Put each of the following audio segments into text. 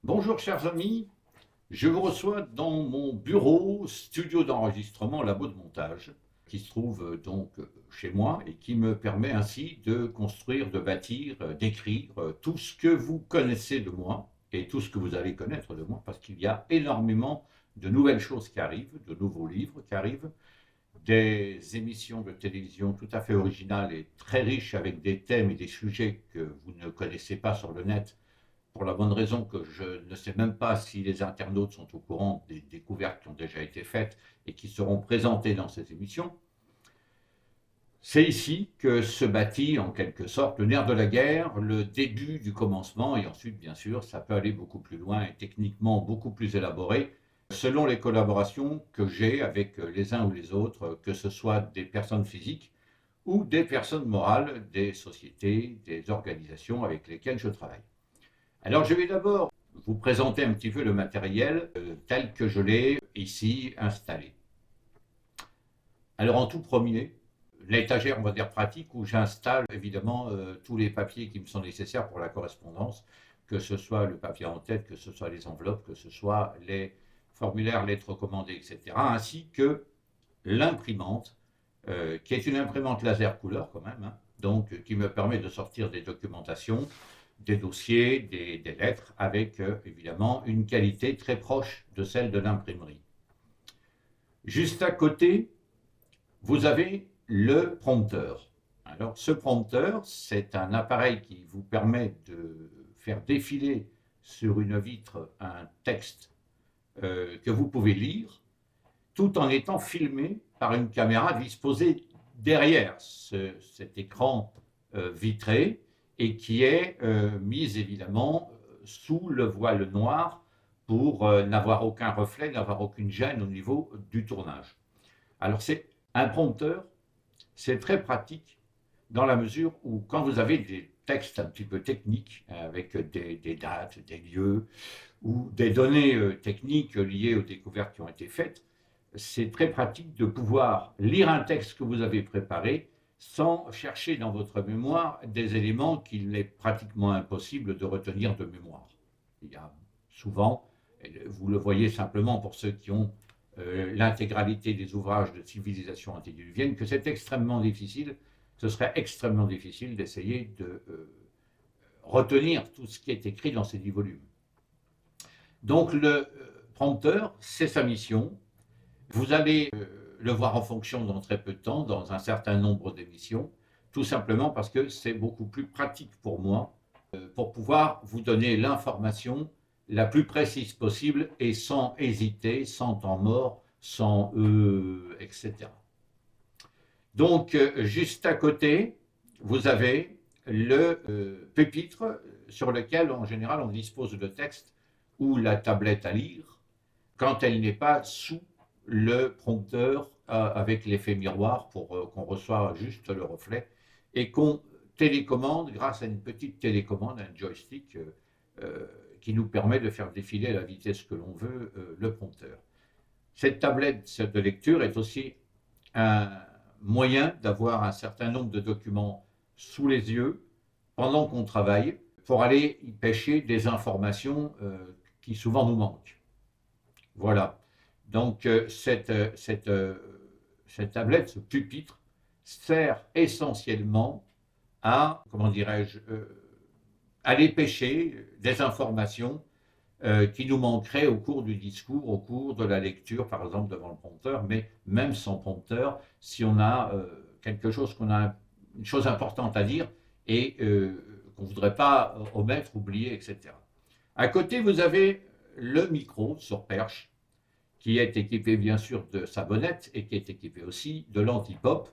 Bonjour chers amis, je vous reçois dans mon bureau, studio d'enregistrement, labo de montage, qui se trouve chez moi et qui me permet ainsi de construire, de bâtir, d'écrire tout ce que vous connaissez de moi et tout ce que vous allez connaître de moi, parce qu'il y a énormément de nouvelles choses qui arrivent, de nouveaux livres qui arrivent, des émissions de télévision tout à fait originales et très riches avec des thèmes et des sujets que vous ne connaissez pas sur le net, pour la bonne raison que je ne sais même pas si les internautes sont au courant des découvertes qui ont déjà été faites et qui seront présentées dans ces émissions. C'est ici que se bâtit en quelque sorte le nerf de la guerre, le début du commencement, et ensuite bien sûr ça peut aller beaucoup plus loin et techniquement beaucoup plus élaboré selon les collaborations que j'ai avec les uns ou les autres, que ce soit des personnes physiques ou des personnes morales, des sociétés, des organisations avec lesquelles je travaille. Alors je vais d'abord vous présenter un petit peu le matériel tel que je l'ai ici installé. Alors en tout premier, l'étagère, on va dire pratique, où j'installe évidemment tous les papiers qui me sont nécessaires pour la correspondance, que ce soit le papier en tête, que ce soit les enveloppes, que ce soit les formulaires, lettres recommandées, etc., ainsi que l'imprimante, qui est une imprimante laser couleur quand même, hein, donc qui me permet de sortir des documentations, des dossiers, des lettres, avec évidemment une qualité très proche de celle de l'imprimerie. Juste à côté, vous avez le prompteur. Alors ce prompteur, c'est un appareil qui vous permet de faire défiler sur une vitre un texte que vous pouvez lire, tout en étant filmé par une caméra disposée derrière cet écran vitré et qui est mise évidemment sous le voile noir pour n'avoir aucun reflet, n'avoir aucune gêne au niveau du tournage. Alors c'est un prompteur, c'est très pratique dans la mesure où quand vous avez des textes un petit peu techniques avec des dates, des lieux ou des données techniques liées aux découvertes qui ont été faites, c'est très pratique de pouvoir lire un texte que vous avez préparé sans chercher dans votre mémoire des éléments qu'il est pratiquement impossible de retenir de mémoire. Il y a souvent, vous le voyez simplement pour ceux qui ont l'intégralité des ouvrages de civilisation antédiluvienne, que c'est extrêmement difficile, ce serait extrêmement difficile d'essayer de retenir tout ce qui est écrit dans ces 10 volumes. Donc le prompteur, c'est sa mission. Vous allez le voir en fonction dans très peu de temps, dans un certain nombre d'émissions, tout simplement parce que c'est beaucoup plus pratique pour moi pour pouvoir vous donner l'information la plus précise possible et sans hésiter, sans temps mort, sans etc. Donc, juste à côté, vous avez le pupitre sur lequel, en général, on dispose de texte ou la tablette à lire quand elle n'est pas sous le prompteur avec l'effet miroir pour qu'on reçoive juste le reflet et qu'on télécommande grâce à une petite télécommande, un joystick qui nous permet de faire défiler à la vitesse que l'on veut le prompteur. Cette tablette de lecture est aussi un moyen d'avoir un certain nombre de documents sous les yeux pendant qu'on travaille pour aller y pêcher des informations qui souvent nous manquent. Voilà. Donc cette tablette, ce pupitre, sert essentiellement à, comment dirais-je, aller pêcher des informations qui nous manqueraient au cours du discours, au cours de la lecture, par exemple devant le prompteur, mais même sans prompteur, si on a quelque chose une chose importante à dire et qu'on ne voudrait pas omettre, oublier, etc. À côté, vous avez le micro sur perche, qui est équipé bien sûr de sa bonnette et qui est équipé aussi de l'anti-pop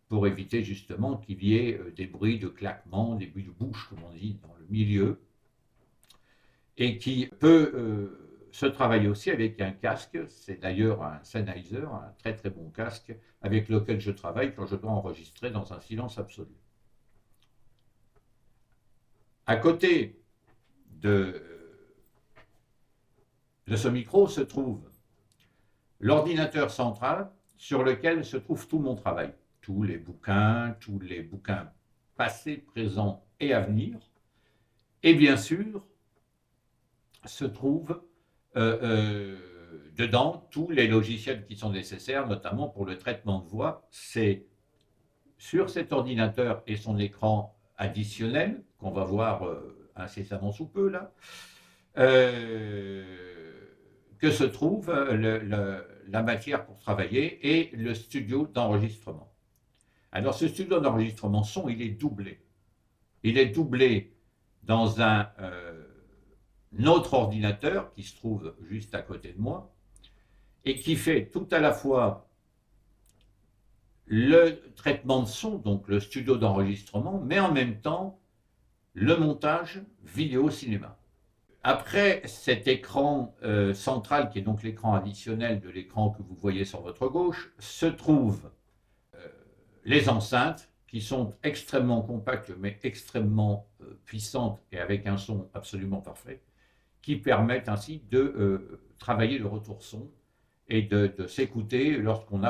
pour éviter justement qu'il y ait des bruits de claquements, des bruits de bouche, comme on dit, dans le milieu, et qui peut se travailler aussi avec un casque. C'est d'ailleurs un Sennheiser, un très très bon casque, avec lequel je travaille quand je dois enregistrer dans un silence absolu. À côté de ce micro se trouve l'ordinateur central sur lequel se trouve tout mon travail, tous les bouquins passés, présents et à venir, et bien sûr se trouvent dedans tous les logiciels qui sont nécessaires, notamment pour le traitement de voix. C'est sur cet ordinateur et son écran additionnel, qu'on va voir incessamment sous peu là, que se trouve la matière pour travailler et le studio d'enregistrement. Alors ce studio d'enregistrement son, il est doublé. Il est doublé dans un autre ordinateur qui se trouve juste à côté de moi et qui fait tout à la fois le traitement de son, donc le studio d'enregistrement, mais en même temps le montage vidéo-cinéma. Après cet écran central, qui est donc l'écran additionnel de l'écran que vous voyez sur votre gauche, se trouvent les enceintes qui sont extrêmement compactes mais extrêmement puissantes et avec un son absolument parfait, qui permettent ainsi de travailler le retour son et de s'écouter lorsqu'on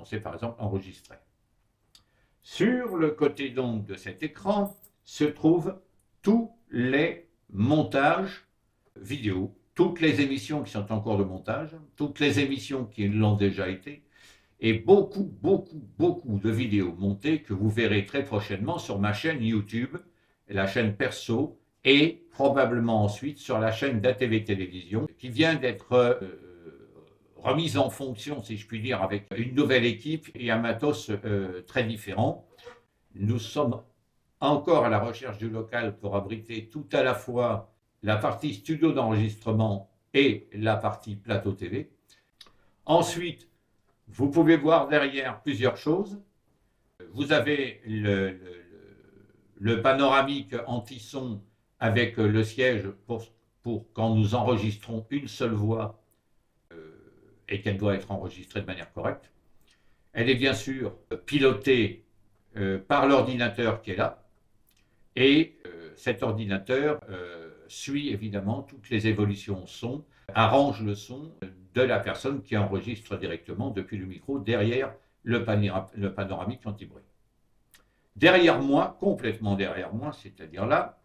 sait par exemple enregistrer. Sur le côté donc de cet écran se trouvent tous les montages vidéo, toutes les émissions qui sont en cours de montage, toutes les émissions qui l'ont déjà été, et beaucoup de vidéos montées que vous verrez très prochainement sur ma chaîne YouTube, la chaîne perso, et probablement ensuite sur la chaîne d'ATV Télévision, qui vient d'être remise en fonction, si je puis dire, avec une nouvelle équipe et un matos très différent. Nous sommes encore à la recherche du local pour abriter tout à la fois la partie studio d'enregistrement et la partie plateau TV. Ensuite, vous pouvez voir derrière plusieurs choses. Vous avez le panoramique anti-son avec le siège pour quand nous enregistrons une seule voix et qu'elle doit être enregistrée de manière correcte. Elle est bien sûr pilotée par l'ordinateur qui est là. Et cet ordinateur suit évidemment toutes les évolutions son, arrange le son de la personne qui enregistre directement depuis le micro derrière le panoramique anti-bruit. Derrière moi, complètement derrière moi, c'est-à-dire là,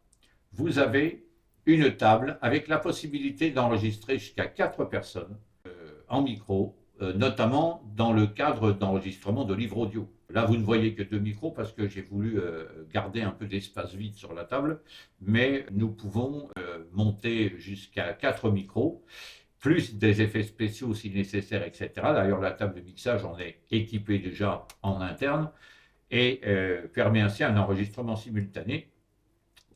vous avez une table avec la possibilité d'enregistrer jusqu'à 4 personnes en micro, notamment dans le cadre d'enregistrement de livres audio. Là, vous ne voyez que 2 micros parce que j'ai voulu garder un peu d'espace vide sur la table, mais nous pouvons monter jusqu'à 4 micros, plus des effets spéciaux si nécessaire, etc. D'ailleurs, la table de mixage en est équipée déjà en interne et permet ainsi un enregistrement simultané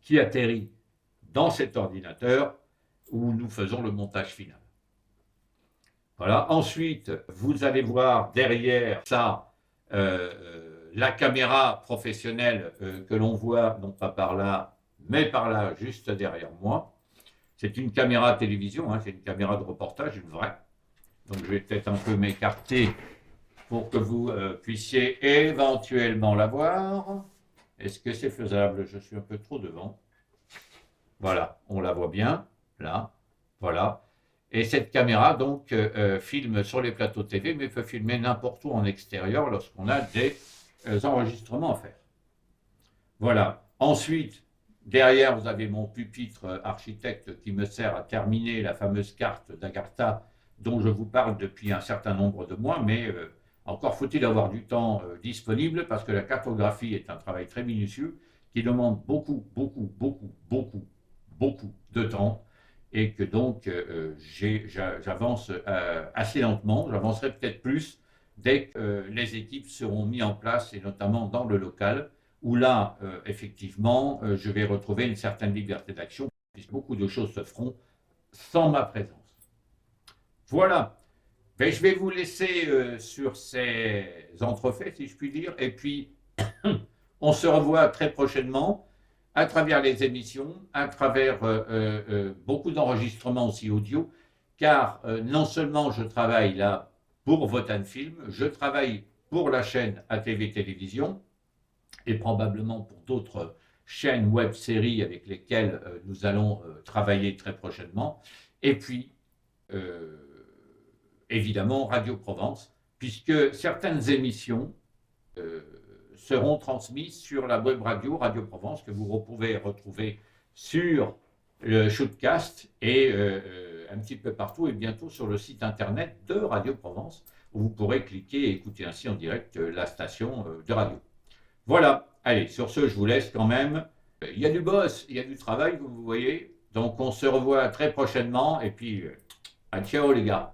qui atterrit dans cet ordinateur où nous faisons le montage final. Voilà. Ensuite, vous allez voir derrière ça la caméra professionnelle que l'on voit, non pas par là, mais par là, juste derrière moi. C'est une caméra télévision, hein, c'est une caméra de reportage, une vraie. Donc je vais peut-être un peu m'écarter pour que vous puissiez éventuellement la voir. Est-ce que c'est faisable? Je suis un peu trop devant. Voilà, on la voit bien, là, voilà. Et cette caméra, donc, filme sur les plateaux TV, mais peut filmer n'importe où en extérieur lorsqu'on a des enregistrements à faire. Voilà. Ensuite, derrière, vous avez mon pupitre architecte qui me sert à terminer la fameuse carte d'Agartha dont je vous parle depuis un certain nombre de mois, mais encore faut-il avoir du temps disponible parce que la cartographie est un travail très minutieux qui demande beaucoup de temps et que donc j'avance assez lentement, j'avancerai peut-être plus dès que les équipes seront mises en place et notamment dans le local où là, effectivement, je vais retrouver une certaine liberté d'action puisque beaucoup de choses se feront sans ma présence. Voilà. Ben, je vais vous laisser sur ces entrefaits, si je puis dire, et puis on se revoit très prochainement à travers les émissions, à travers beaucoup d'enregistrements aussi audio, car non seulement je travaille là pour Votan Film, je travaille pour la chaîne ATV Télévision et probablement pour d'autres chaînes web-séries avec lesquelles nous allons travailler très prochainement, et puis évidemment Radio Provence, puisque certaines émissions seront transmises sur la web radio Radio Provence que vous pouvez retrouver sur le Shootcast est un petit peu partout et bientôt sur le site internet de Radio Provence, où vous pourrez cliquer et écouter ainsi en direct la station de radio. Voilà, allez, sur ce, je vous laisse quand même. Il y a du boss, il y a du travail, vous voyez. Donc on se revoit très prochainement et puis ciao les gars.